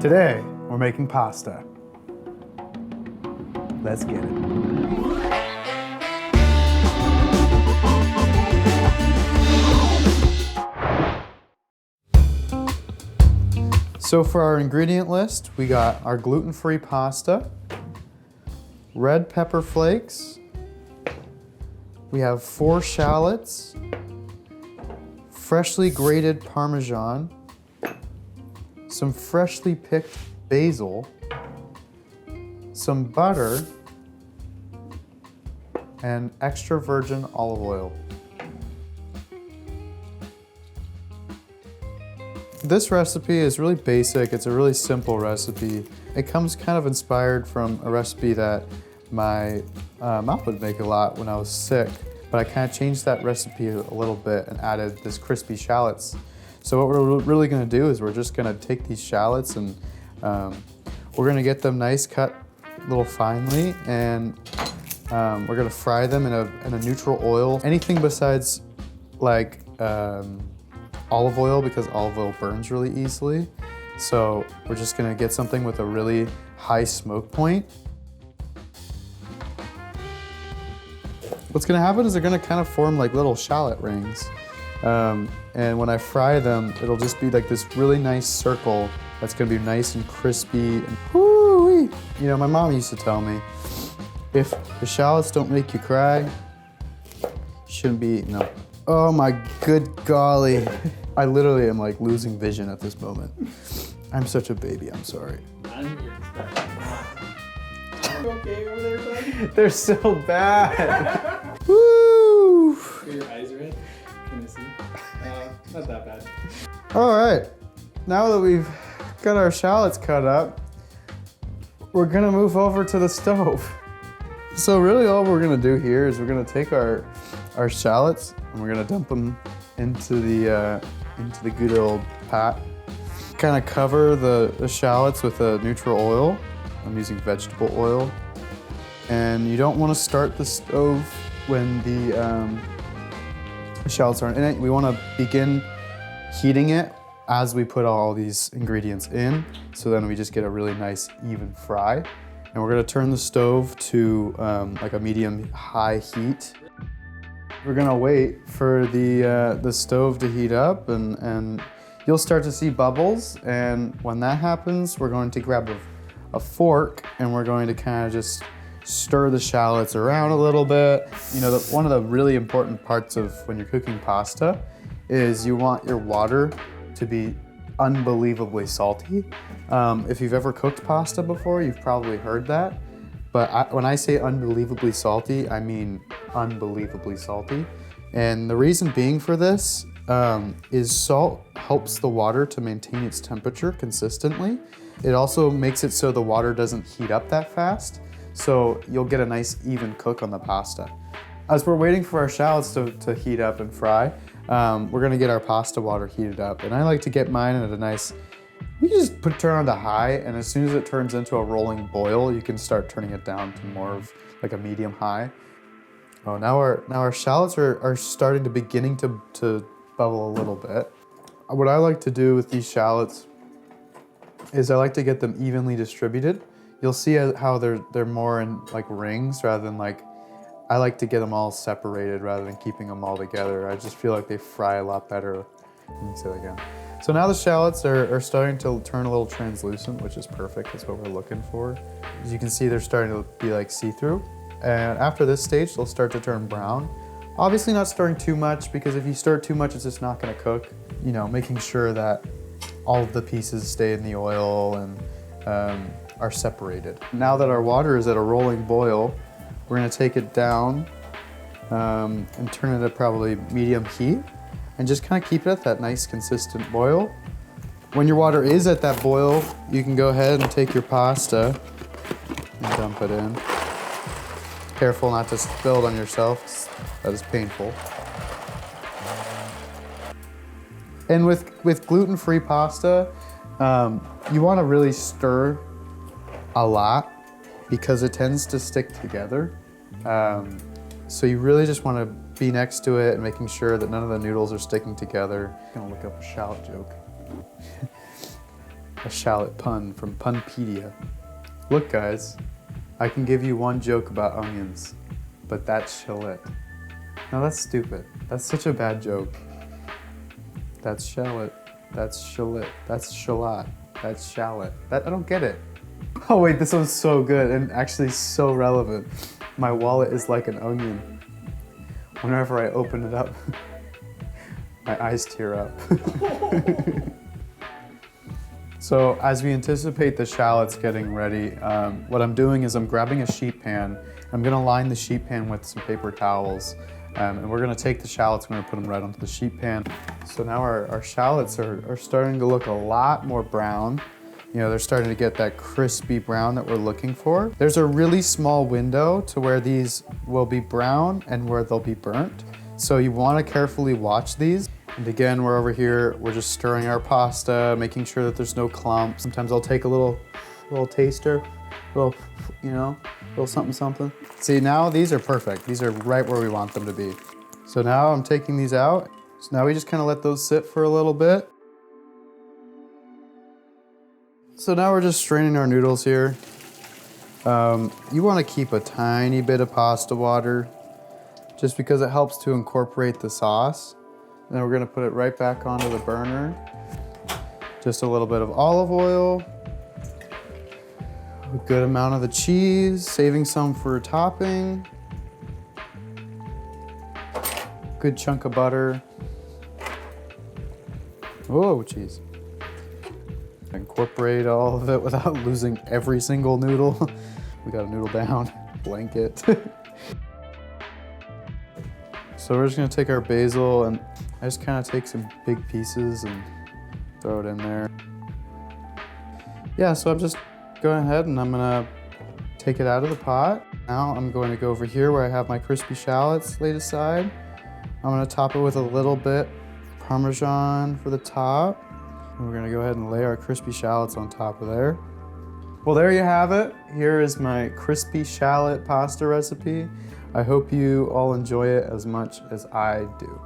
Today, we're making pasta. Let's get it. So for our ingredient list, we got our gluten-free pasta, red pepper flakes, we have 4 shallots, freshly grated Parmesan, some freshly picked basil, some butter, and extra virgin olive oil. This recipe is really basic. It's a really simple recipe. It comes kind of inspired from a recipe that my mom would make a lot when I was sick, but I kind of changed that recipe a little bit and added this crispy shallots. So what we're really gonna do is we're just gonna take these shallots and we're gonna get them nice cut a little finely, and we're gonna fry them in a neutral oil. Anything besides like olive oil, because olive oil burns really easily. So we're just gonna get something with a really high smoke point. What's gonna happen is they're gonna kind of form like little shallot rings. And when I fry them, it'll just be like this really nice circle that's gonna be nice and crispy and whoo-wee. You know, my mom used to tell me, if the shallots don't make you cry, you shouldn't be eating them. Oh my good golly. I literally am like losing vision at this moment. I'm such a baby, I'm sorry. Are you okay over there, bud? They're so bad. Woo! Are your eyes red? Can you see? Not that bad. All right, now that we've got our shallots cut up, we're gonna move over to the stove. So really all we're gonna do here is we're gonna take our shallots and we're gonna dump them into the good old pot. Kind of cover the shallots with a neutral oil. I'm using vegetable oil. And you don't want to start the stove when the shallots aren't in it. We want to begin heating it as we put all these ingredients in, so then we just get a really nice even fry. And we're gonna turn the stove to like a medium-high heat. We're gonna wait for the stove to heat up, and you'll start to see bubbles. And when that happens, we're going to grab a fork and we're going to kind of just stir the shallots around a little bit. You know, one of the really important parts of when you're cooking pasta is you want your water to be unbelievably salty. If you've ever cooked pasta before, you've probably heard that. But when I say unbelievably salty, I mean unbelievably salty. And the reason being for this is salt helps the water to maintain its temperature consistently. It also makes it so the water doesn't heat up that fast, so you'll get a nice even cook on the pasta. As we're waiting for our shallots to heat up and fry, we're gonna get our pasta water heated up. And I like to get mine at a nice, you can just turn on to high, and as soon as it turns into a rolling boil, you can start turning it down to more of like a medium high. Oh, now our shallots are starting to beginning to bubble a little bit. What I like to do with these shallots is I like to get them evenly distributed. You'll see how they're more in like rings rather than like, I like to get them all separated rather than keeping them all together. I just feel like they fry a lot better. Let me say that again. So now the shallots are starting to turn a little translucent, which is perfect. That's what we're looking for. As you can see, they're starting to be like see-through. And after this stage, they'll start to turn brown. Obviously not stirring too much, because if you stir too much, it's just not gonna cook. You know, making sure that all of the pieces stay in the oil and are separated. Now that our water is at a rolling boil, we're gonna take it down and turn it at probably medium heat and just kind of keep it at that nice consistent boil. When your water is at that boil, you can go ahead and take your pasta and dump it in. Careful not to spill it on yourself, that is painful. And with gluten-free pasta, you want to really stir a lot because it tends to stick together. So you really just want to be next to it and making sure that none of the noodles are sticking together. I'm gonna look up a shallot joke. A shallot pun from Punpedia. Look guys, I can give you one joke about onions, but that's shallot. Now that's stupid. That's such a bad joke. That's shallot. That's shallot. That's shallot. That's shallot. I don't get it. Oh wait, this one's so good and actually so relevant. My wallet is like an onion. Whenever I open it up, my eyes tear up. So as we anticipate the shallots getting ready, what I'm doing is I'm grabbing a sheet pan. I'm gonna line the sheet pan with some paper towels. And we're gonna take the shallots, we're gonna put them right onto the sheet pan. So now our shallots are starting to look a lot more brown. You know, they're starting to get that crispy brown that we're looking for. There's a really small window to where these will be brown and where they'll be burnt. So you wanna carefully watch these. And again, we're over here, we're just stirring our pasta, making sure that there's no clumps. Sometimes I'll take a little taster, little something, something. See, now these are perfect. These are right where we want them to be. So now I'm taking these out. So now we just kind of let those sit for a little bit. So now we're just straining our noodles here. You want to keep a tiny bit of pasta water just because it helps to incorporate the sauce. Then we're gonna put it right back onto the burner. Just a little bit of olive oil. A good amount of the cheese, saving some for topping. Good chunk of butter. Oh, cheese. Incorporate all of it without losing every single noodle. We got a noodle down, blanket. So we're just gonna take our basil and I just kind of take some big pieces and throw it in there. Yeah, so I'm just going ahead and I'm gonna take it out of the pot. Now I'm going to go over here where I have my crispy shallots laid aside. I'm gonna top it with a little bit Parmesan for the top. And we're gonna go ahead and lay our crispy shallots on top of there. Well, there you have it. Here is my crispy shallot pasta recipe. I hope you all enjoy it as much as I do.